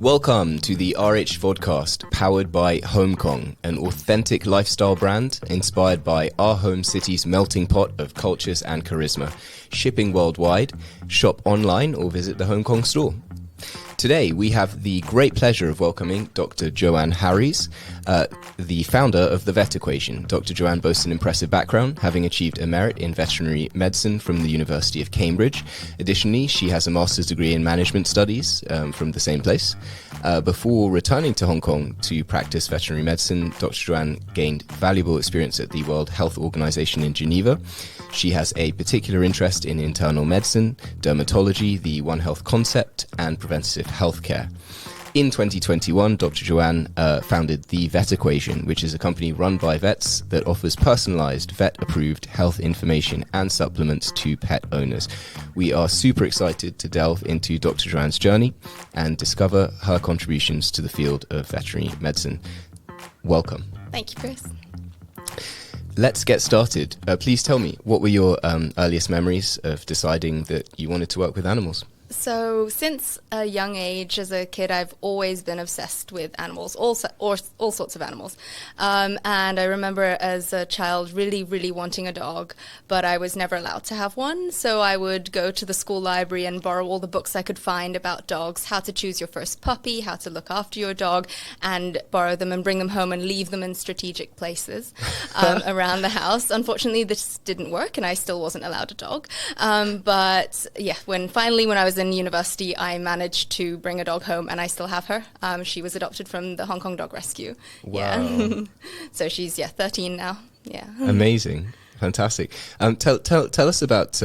Welcome to the RH Vodcast, powered by Hong Kong, an authentic lifestyle brand inspired by our home city's melting pot of cultures and charisma. Shipping worldwide, shop online or visit the Hong Kong store. Today, we have the great pleasure of welcoming Dr. Joanne Harries, the founder of the Vet Equation. Dr. Joanne boasts an impressive background, having achieved a merit in veterinary medicine from the University of Cambridge. Additionally, she has a master's degree in management studies from the same place. Before returning to Hong Kong to practice veterinary medicine, Dr. Joanne gained valuable experience at the World Health Organization in Geneva. She has a particular interest in internal medicine, dermatology, the One Health concept, and preventative healthcare. In 2021, Dr. Joanne founded the Vet Equation, which is a company run by vets that offers personalized vet-approved health information and supplements to pet owners. We are super excited to delve into Dr. Joanne's journey and discover her contributions to the field of veterinary medicine. Welcome. Thank you, Chris. Let's get started. Please tell me, what were your earliest memories of deciding that you wanted to work with animals? So since a young age, as a kid, I've always been obsessed with animals, all sorts of animals. And I remember as a child really wanting a dog, but I was never allowed to have one. So I would go to the school library and borrow all the books I could find about dogs, how to choose your first puppy, how to look after your dog, and borrow them and bring them home and leave them in strategic places around the house. Unfortunately, this didn't work and I still wasn't allowed a dog. But yeah, when I was in university, I managed to bring a dog home, and I still have her. She was adopted from the Hong Kong Dog Rescue. Wow. Yeah. So she's 13 now. Yeah. Amazing. Fantastic. Tell us about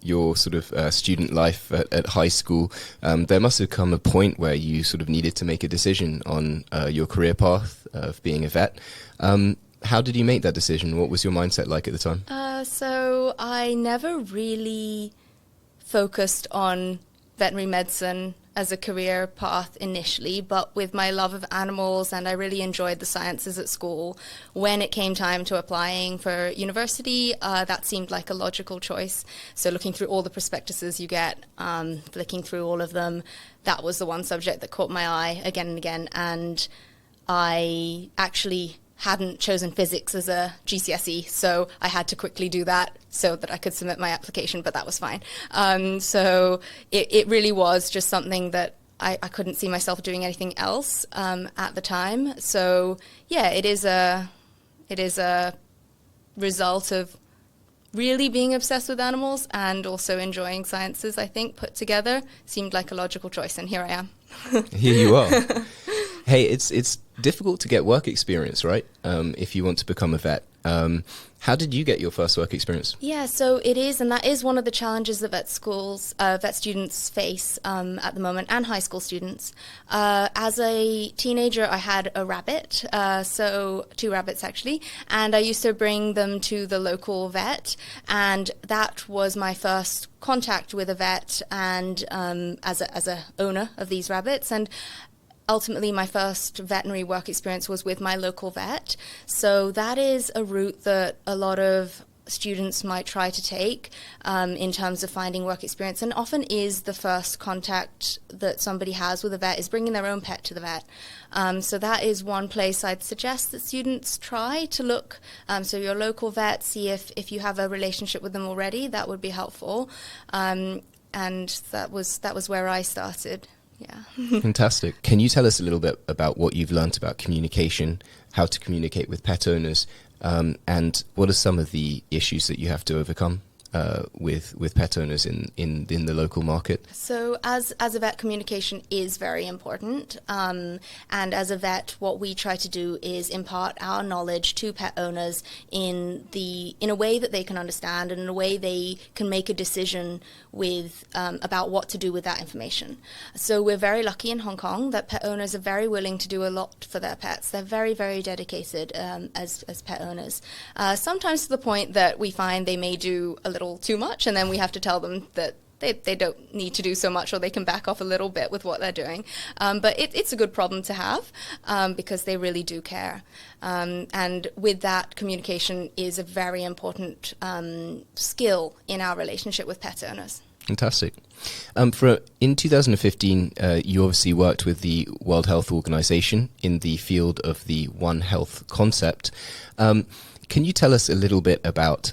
your sort of student life at high school. There must have come a point where you sort of needed to make a decision on your career path of being a vet. How did you make that decision? What was your mindset like at the time? So I never really focused on veterinary medicine as a career path initially, but with my love of animals, and I really enjoyed the sciences at school, when it came time to applying for university, that seemed like a logical choice. So looking through all the prospectuses you get, flicking through all of them, that was the one subject that caught my eye again and again, and I actually hadn't chosen physics as a GCSE, so I had to quickly do that so that I could submit my application, but that was fine. So it really was just something that I couldn't see myself doing anything else at the time. So yeah, it is a result of really being obsessed with animals and also enjoying sciences, I think, put together. Seemed like a logical choice, and here I am. Here you are. Hey, it's difficult to get work experience, right? If you want to become a vet. How did you get your first work experience? Yeah, so it is, and that is one of the challenges that vet students face at the moment, and high school students. As a teenager, I had a rabbit, so 2 rabbits actually, and I used to bring them to the local vet, and that was my first contact with a vet, and as a owner of these rabbits, and ultimately, my first veterinary work experience was with my local vet. So that is a route that a lot of students might try to take in terms of finding work experience, and often is the first contact that somebody has with a vet is bringing their own pet to the vet. So that is one place I'd suggest that students try to look. So your local vet, see if you have a relationship with them already. That would be helpful. And that was where I started. Yeah. Fantastic. Can you tell us a little bit about what you've learned about communication, how to communicate with pet owners, and what are some of the issues that you have to overcome with pet owners in the local market? So as a vet, communication is very important. And as a vet, what we try to do is impart our knowledge to pet owners in a way that they can understand and in a way they can make a decision with about what to do with that information. So we're very lucky in Hong Kong that pet owners are very willing to do a lot for their pets. They're very dedicated as pet owners. Sometimes to the point that we find they may do a little too much, and then we have to tell them that they don't need to do so much, or they can back off a little bit with what they're doing. But it's a good problem to have because they really do care. And with that, communication is a very important skill in our relationship with pet owners. Fantastic. In 2015, you obviously worked with the World Health Organization in the field of the One Health concept. Can you tell us a little bit about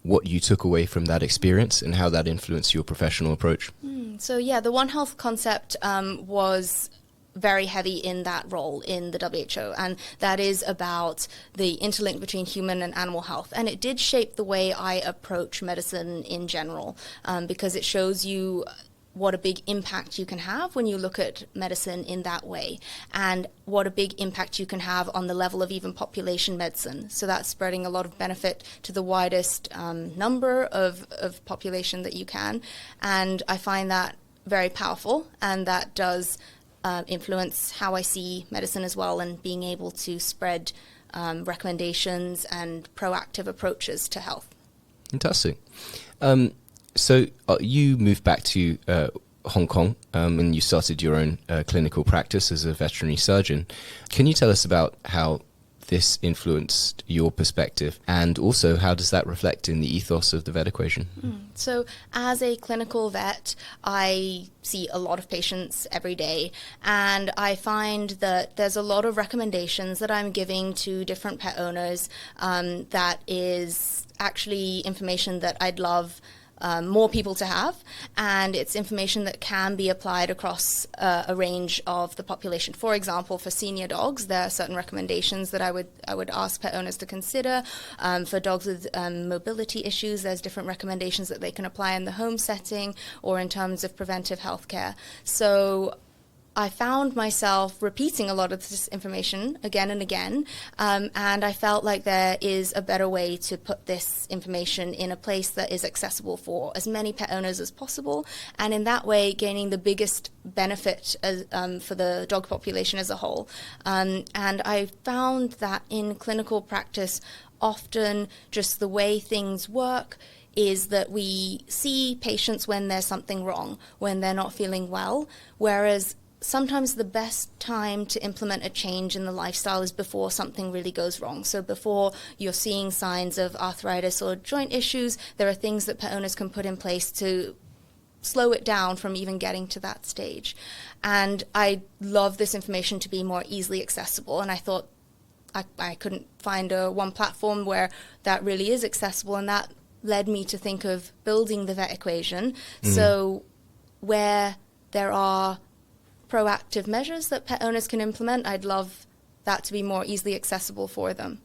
what you took away from that experience and how that influenced your professional approach? So yeah, the One Health concept was very heavy in that role in the WHO, and that is about the interlink between human and animal health. And it did shape the way I approach medicine in general, because it shows you what a big impact you can have when you look at medicine in that way, and what a big impact you can have on the level of even population medicine. So that's spreading a lot of benefit to the widest number of population that you can. And I find that very powerful, and that does influence how I see medicine as well, and being able to spread recommendations and proactive approaches to health. Fantastic. So you moved back to Hong Kong and you started your own clinical practice as a veterinary surgeon. Can you tell us about how this influenced your perspective, and also how does that reflect in the ethos of the vet equation? So as a clinical vet, I see a lot of patients every day, and I find that there's a lot of recommendations that I'm giving to different pet owners that is actually information that I'd love more people to have, and it's information that can be applied across a range of the population. For example, for senior dogs, there are certain recommendations that I would ask pet owners to consider. For dogs with mobility issues, there's different recommendations that they can apply in the home setting or in terms of preventive healthcare. So I found myself repeating a lot of this information again and again, and I felt like there is a better way to put this information in a place that is accessible for as many pet owners as possible, and in that way gaining the biggest benefit for the dog population as a whole. And I found that in clinical practice, often just the way things work is that we see patients when there's something wrong, when they're not feeling well, whereas sometimes the best time to implement a change in the lifestyle is before something really goes wrong. So before you're seeing signs of arthritis or joint issues, there are things that pet owners can put in place to slow it down from even getting to that stage. And I love this information to be more easily accessible, and I thought I couldn't find one platform where that really is accessible, and that led me to think of building the vet equation. So where there are proactive measures that pet owners can implement, I'd love that to be more easily accessible for them.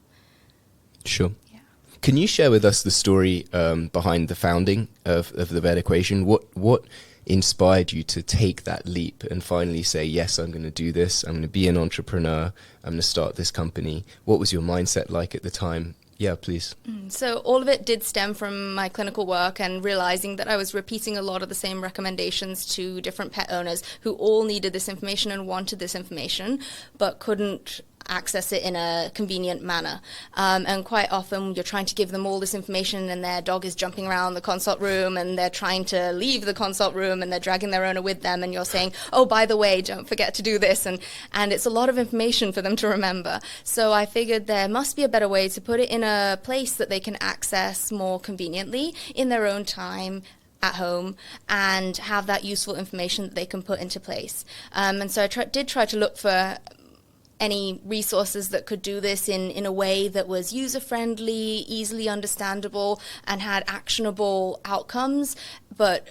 Sure. Yeah. Can you share with us the story behind the founding of the vet equation? What inspired you to take that leap and finally say, yes, I'm going to do this, I'm going to be an entrepreneur, I'm going to start this company? What was your mindset like at the time? Yeah, please. So all of it did stem from my clinical work and realizing that I was repeating a lot of the same recommendations to different pet owners who all needed this information and wanted this information, but couldn't access it in a convenient manner. And quite often you're trying to give them all this information and their dog is jumping around the consult room and they're trying to leave the consult room and they're dragging their owner with them, and you're saying, oh, by the way, don't forget to do this. And it's a lot of information for them to remember. So I figured there must be a better way to put it in a place that they can access more conveniently in their own time at home and have that useful information that they can put into place. And so I did try to look for any resources that could do this in a way that was user-friendly, easily understandable, and had actionable outcomes, but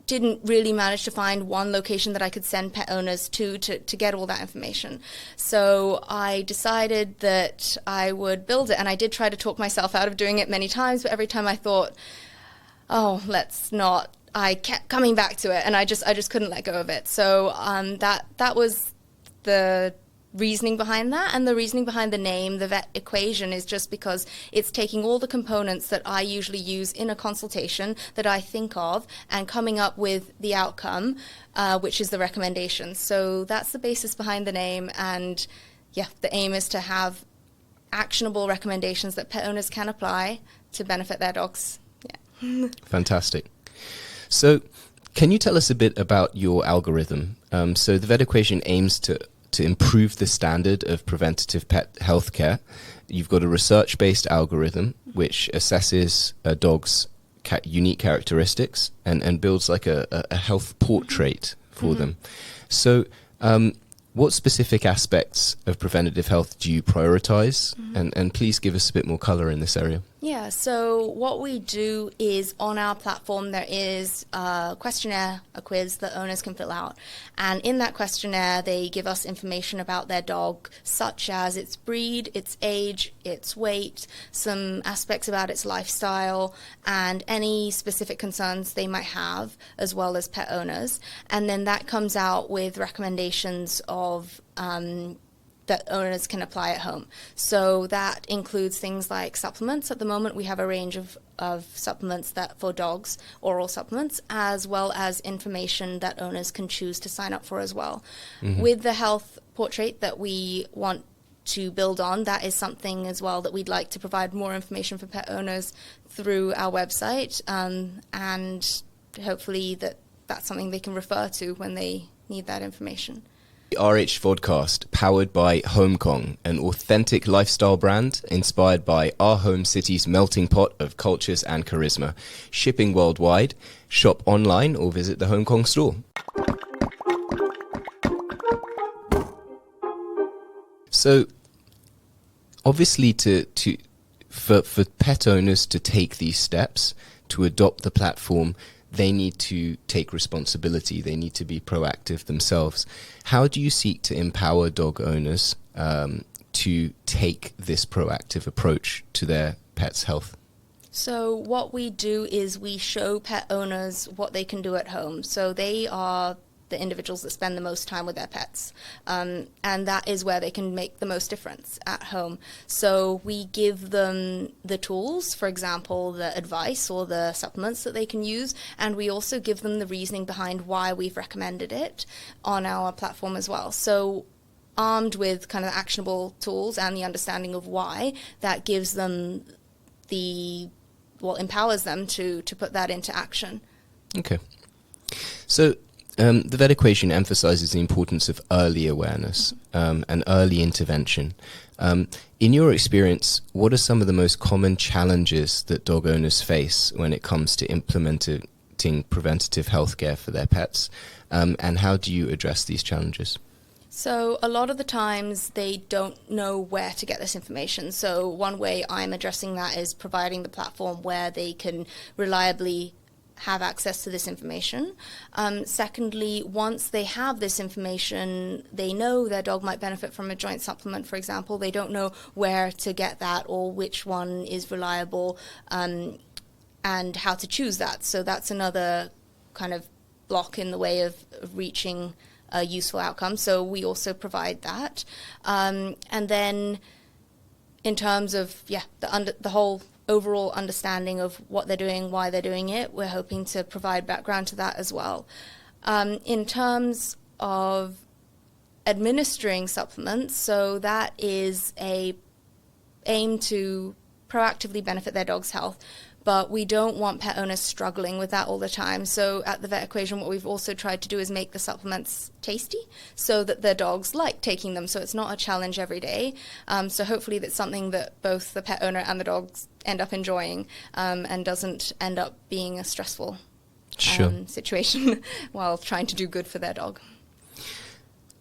didn't really manage to find one location that I could send pet owners to get all that information. So I decided that I would build it, and I did try to talk myself out of doing it many times, but every time I thought, oh, let's not, I kept coming back to it, and I just couldn't let go of it. So that was the reasoning behind that, and the reasoning behind the name, the vet equation, is just because it's taking all the components that I usually use in a consultation that I think of and coming up with the outcome, which is the recommendation. So that's the basis behind the name, and yeah, the aim is to have actionable recommendations that pet owners can apply to benefit their dogs. Yeah. Fantastic. So can you tell us a bit about your algorithm? So the vet equation aims to improve the standard of preventative pet healthcare. You've got a research-based algorithm which assesses a dog's unique characteristics and builds like a health portrait for them. So what specific aspects of preventative health do you prioritize? And please give us a bit more color in this area. Yeah, so what we do is on our platform there is a questionnaire, a quiz that owners can fill out. And in that questionnaire they give us information about their dog, such as its breed, its age, its weight, some aspects about its lifestyle, and any specific concerns they might have, as well as pet owners. And then that comes out with recommendations of that owners can apply at home. So that includes things like supplements. At the moment, we have a range of supplements that for dogs, oral supplements, as well as information that owners can choose to sign up for as well. With the health portrait that we want to build on, that is something as well that we'd like to provide more information for pet owners through our website, and hopefully that's something they can refer to when they need that information. The RH Vodcast, powered by Hong Kong, an authentic lifestyle brand inspired by our home city's melting pot of cultures and charisma. Shipping worldwide. Shop online or visit the Hong Kong store. So, obviously, for pet owners to take these steps, to adopt the platform, they need to take responsibility. They need to be proactive themselves. How do you seek to empower dog owners to take this proactive approach to their pet's health? So what we do is we show pet owners what they can do at home. So they are the individuals that spend the most time with their pets. And that is where they can make the most difference at home. So we give them the tools, for example, the advice or the supplements that they can use. And we also give them the reasoning behind why we've recommended it on our platform as well. So armed with kind of actionable tools and the understanding of why, that gives them empowers them to put that into action. Okay. So the Vet Equation emphasizes the importance of early awareness and early intervention. In your experience, what are some of the most common challenges that dog owners face when it comes to implementing preventative healthcare for their pets? And how do you address these challenges? So a lot of the times they don't know where to get this information. So one way I'm addressing that is providing the platform where they can reliably have access to this information. Secondly, once they have this information, they know their dog might benefit from a joint supplement, for example. They don't know where to get that or which one is reliable and how to choose that. So that's another kind of block in the way of reaching a useful outcome. So we also provide that. And then in terms of, the whole overall understanding of what they're doing, why they're doing it, we're hoping to provide background to that as well. In terms of administering supplements, so that is a aim to proactively benefit their dog's health, but we don't want pet owners struggling with that all the time. So at the Vet Equation, what we've also tried to do is make the supplements tasty so that their dogs like taking them, so it's not a challenge every day. So hopefully that's something that both the pet owner and the dogs end up enjoying and doesn't end up being a stressful situation while trying to do good for their dog.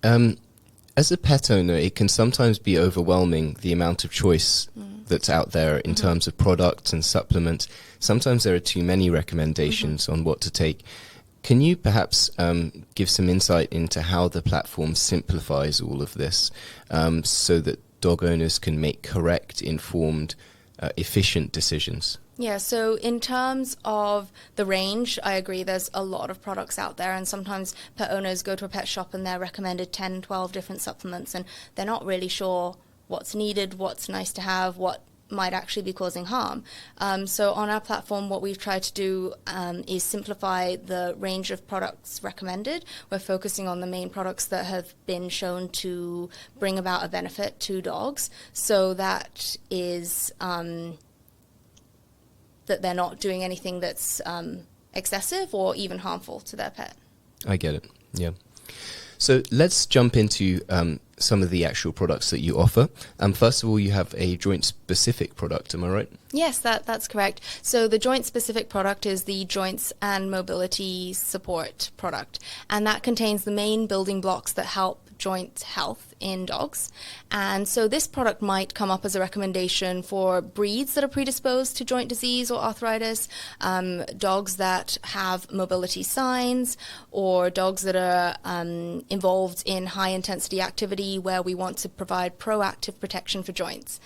As a pet owner, it can sometimes be overwhelming, the amount of choice that's out there in terms of products and supplements. Sometimes there are too many recommendations on what to take. Can you perhaps give some insight into how the platform simplifies all of this so that dog owners can make correct, informed, efficient decisions? Yeah, so in terms of the range, I agree there's a lot of products out there, and sometimes pet owners go to a pet shop and they're recommended 10, 12 different supplements, and they're not really sure what's needed, what's nice to have, what might actually be causing harm. So on our platform, what we've tried to do is simplify the range of products recommended. We're focusing on the main products that have been shown to bring about a benefit to dogs. So that is that they're not doing anything that's excessive or even harmful to their pet. I get it, yeah. So let's jump into some of the actual products that you offer. First of all, you have a joint-specific product, am I right? Yes, that's correct. So the joint-specific product is the Joints and Mobility Support product, and that contains the main building blocks that help joint health in dogs. And so this product might come up as a recommendation for breeds that are predisposed to joint disease or arthritis, dogs that have mobility signs, or dogs that are involved in high-intensity activity where we want to provide proactive protection for joints.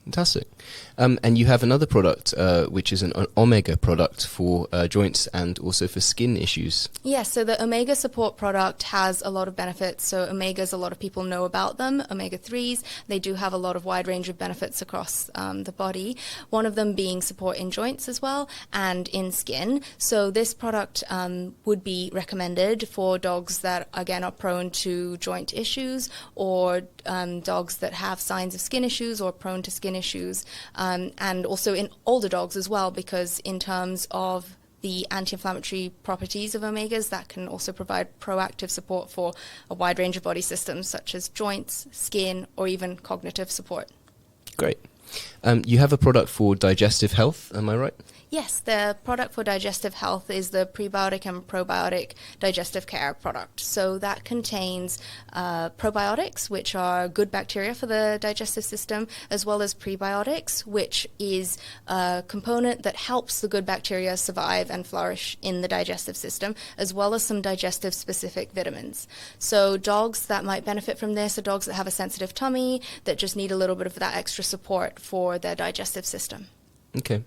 Fantastic. And you have another product, which is an Omega product for joints and also for skin issues. Yes, so the Omega Support product has a lot of benefits. So Omegas, a lot of people know about them, Omega-3s. They do have a lot of wide range of benefits across the body, one of them being support in joints as well and in skin. So this product would be recommended for dogs that, again, are prone to joint issues, or dogs that have signs of skin issues or prone to skin issues, and also in older dogs as well, because in terms of the anti-inflammatory properties of omegas, that can also provide proactive support for a wide range of body systems such as joints, skin, or even cognitive support. Great. You have a product for digestive health, am I right? Yes, the product for digestive health is the prebiotic and probiotic digestive care product. So that contains probiotics, which are good bacteria for the digestive system, as well as prebiotics, which is a component that helps the good bacteria survive and flourish in the digestive system, as well as some digestive specific vitamins. So dogs that might benefit from this are dogs that have a sensitive tummy, that just need a little bit of that extra support for their digestive system. Okay.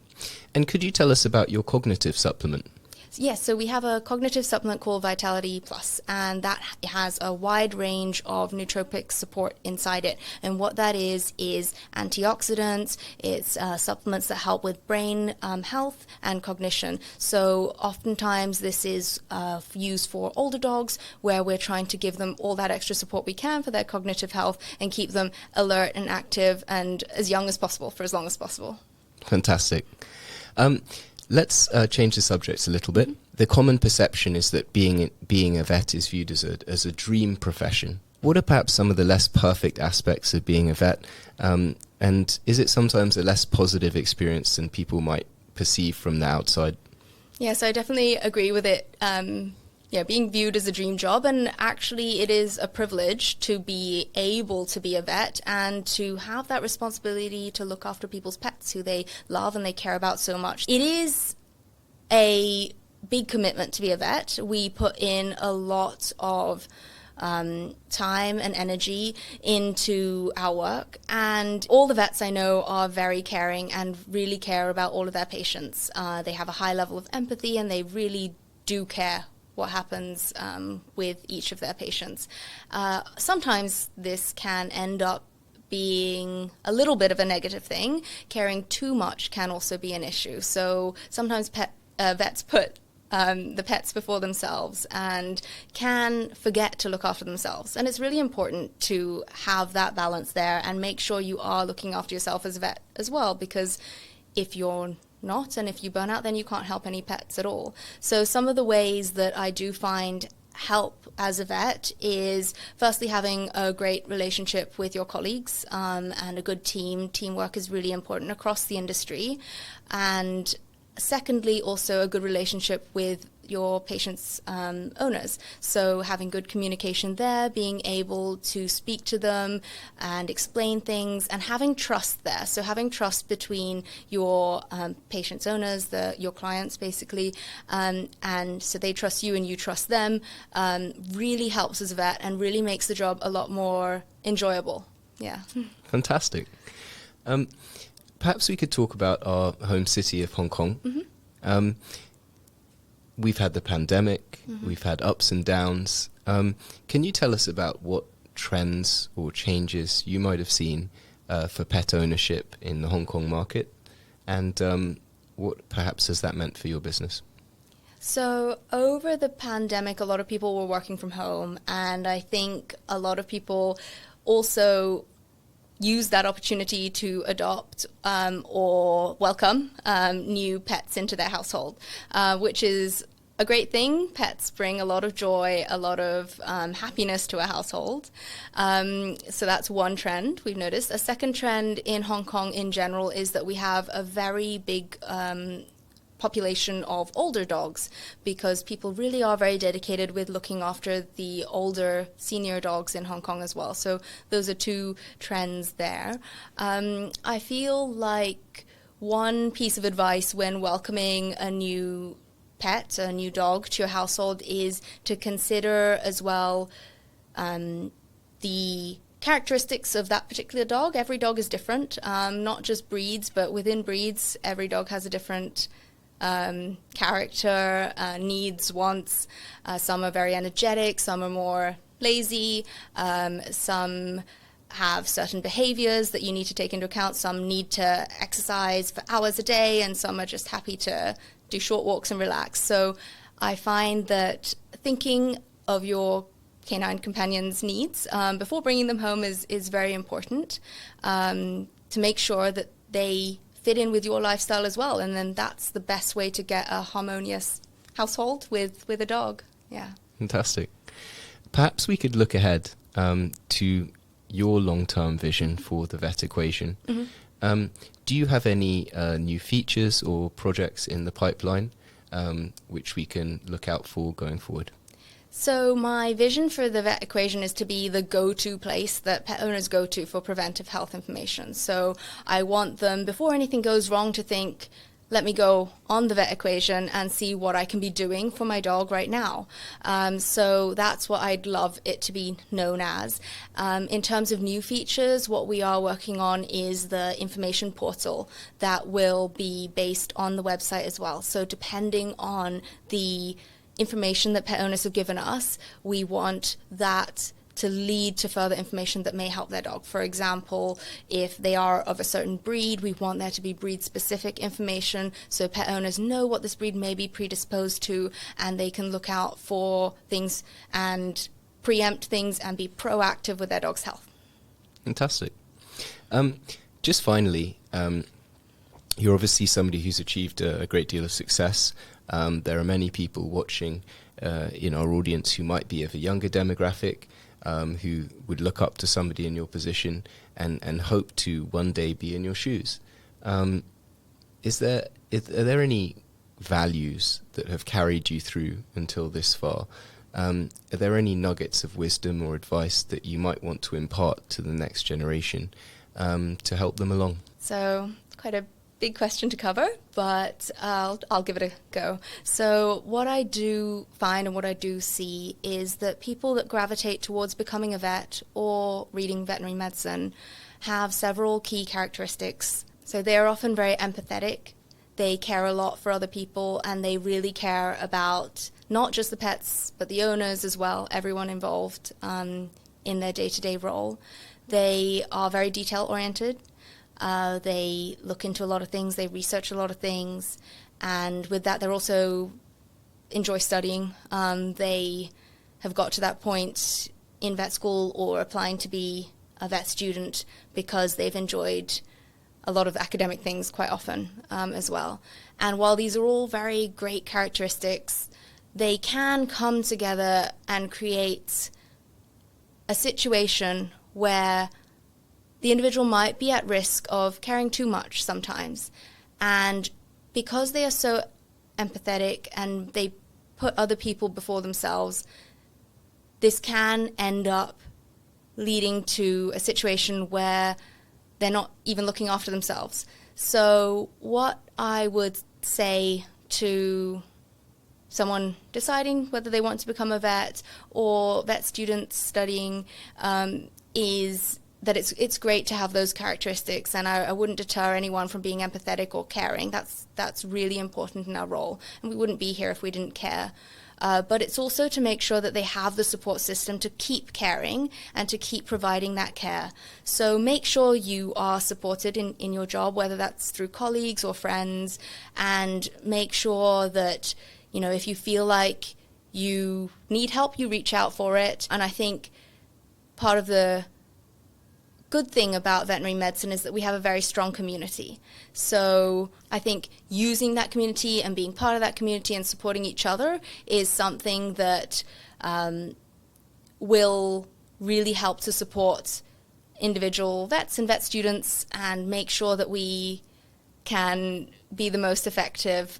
And could you tell us about your cognitive supplement? Yes, so we have a cognitive supplement called Vitality Plus, and that has a wide range of nootropic support inside it. And what that is antioxidants, it's supplements that help with brain health and cognition. So oftentimes this is used for older dogs, where we're trying to give them all that extra support we can for their cognitive health and keep them alert and active and as young as possible for as long as possible. Fantastic. Let's change the subject a little bit. The common perception is that being a vet is viewed as a dream profession. What are perhaps some of the less perfect aspects of being a vet? And is it sometimes a less positive experience than people might perceive from the outside? Yes, I definitely agree with it. Being viewed as a dream job, and actually it is a privilege to be able to be a vet and to have that responsibility to look after people's pets who they love and they care about so much. It is a big commitment to be a vet. We put in a lot of time and energy into our work, and all the vets I know are very caring and really care about all of their patients. They have a high level of empathy and they really do care what happens with each of their patients. Sometimes this can end up being a little bit of a negative thing. Caring too much can also be an issue. So sometimes vets put the pets before themselves and can forget to look after themselves. And it's really important to have that balance there and make sure you are looking after yourself as a vet as well, because if you're not, and if you burn out, then you can't help any pets at all. So some of the ways that I do find help as a vet is firstly having a great relationship with your colleagues and a good team. Teamwork is really important across the industry. And secondly, also a good relationship with your patients' owners. So having good communication there, being able to speak to them and explain things, and having trust there. So having trust between your patients' owners, your clients basically, and so they trust you and you trust them, really helps as a vet and really makes the job a lot more enjoyable. Yeah. Fantastic. Perhaps we could talk about our home city of Hong Kong. Mm-hmm. We've had the pandemic, we've had ups and downs. Can you tell us about what trends or changes you might have seen for pet ownership in the Hong Kong market, and what perhaps has that meant for your business? So over the pandemic, a lot of people were working from home, and I think a lot of people also use that opportunity to adopt or welcome new pets into their household, which is a great thing. Pets bring a lot of joy, a lot of happiness to a household. So that's one trend we've noticed. A second trend in Hong Kong in general is that we have a very big population of older dogs, because people really are very dedicated with looking after the older senior dogs in Hong Kong as well. So those are two trends there. I feel like one piece of advice when welcoming a new pet, a new dog to your household, is to consider as well the characteristics of that particular dog. Every dog is different, not just breeds, but within breeds, every dog has a different character, needs, wants. Some are very energetic, some are more lazy, some have certain behaviors that you need to take into account. Some need to exercise for hours a day, and some are just happy to do short walks and relax. So I find that thinking of your canine companion's needs before bringing them home is very important, to make sure that they fit in with your lifestyle as well. And then that's the best way to get a harmonious household with a dog. Yeah. Fantastic. Perhaps we could look ahead to your long-term vision for the vet equation. Mm-hmm. Do you have any new features or projects in the pipeline which we can look out for going forward? So my vision for the vet equation is to be the go-to place that pet owners go to for preventive health information. So I want them, before anything goes wrong, to think, let me go on the vet equation and see what I can be doing for my dog right now. So that's what I'd love it to be known as. In terms of new features, what we are working on is the information portal that will be based on the website as well. So depending on the information that pet owners have given us, we want that to lead to further information that may help their dog. For example, if they are of a certain breed, we want there to be breed-specific information so pet owners know what this breed may be predisposed to, and they can look out for things and preempt things and be proactive with their dog's health. Fantastic. Just finally, you're obviously somebody who's achieved a great deal of success. There are many people watching in our audience who might be of a younger demographic, who would look up to somebody in your position and hope to one day be in your shoes. Are there any values that have carried you through until this far? Are there any nuggets of wisdom or advice that you might want to impart to the next generation to help them along? So, quite a big question to cover, but I'll give it a go. So what I do find and what I do see is that people that gravitate towards becoming a vet or reading veterinary medicine have several key characteristics. So they're often very empathetic, they care a lot for other people, and they really care about not just the pets, but the owners as well, everyone involved in their day-to-day role. They are very detail-oriented. They look into a lot of things, they research a lot of things, and with that they're also enjoy studying. They have got to that point in vet school or applying to be a vet student because they've enjoyed a lot of academic things quite often as well. And while these are all very great characteristics, they can come together and create a situation where the individual might be at risk of caring too much sometimes. And because they are so empathetic and they put other people before themselves, this can end up leading to a situation where they're not even looking after themselves. So what I would say to someone deciding whether they want to become a vet or vet students studying is that it's great to have those characteristics, and I wouldn't deter anyone from being empathetic or caring. That's really important in our role, and we wouldn't be here if we didn't care. But it's also to make sure that they have the support system to keep caring and to keep providing that care. So make sure you are supported in your job, whether that's through colleagues or friends, and make sure that, if you feel like you need help, you reach out for it. And I think part of the good thing about veterinary medicine is that we have a very strong community. So I think using that community and being part of that community and supporting each other is something that will really help to support individual vets and vet students and make sure that we can be the most effective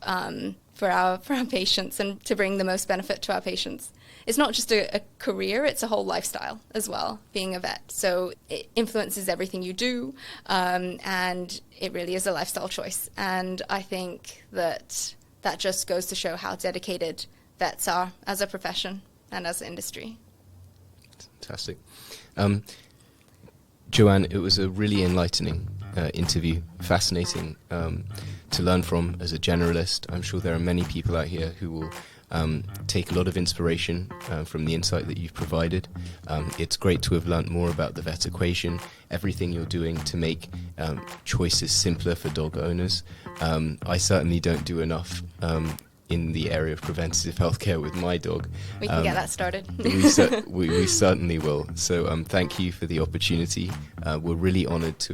for our patients and to bring the most benefit to our patients. It's not just a career, it's a whole lifestyle as well, being a vet. So it influences everything you do, and it really is a lifestyle choice. And I think that just goes to show how dedicated vets are as a profession and as an industry. Fantastic. Joanne, it was a really enlightening interview, fascinating to learn from as a generalist. I'm sure there are many people out here who will take a lot of inspiration from the insight that you've provided. It's great to have learnt more about the vet equation, everything you're doing to make choices simpler for dog owners. I certainly don't do enough in the area of preventative healthcare with my dog. We can get that started. we certainly will. So thank you for the opportunity. We're really honoured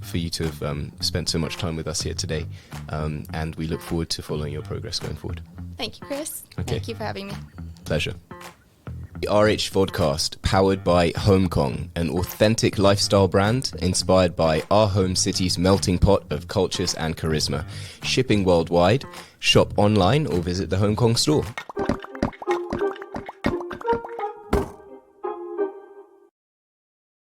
for you to have spent so much time with us here today, and we look forward to following your progress going forward. Thank you, Chris. Okay. Thank you for having me. Pleasure. The RH Vodcast, powered by Hong Kong, an authentic lifestyle brand inspired by our home city's melting pot of cultures and charisma. Shipping worldwide. Shop online or visit the Hong Kong store.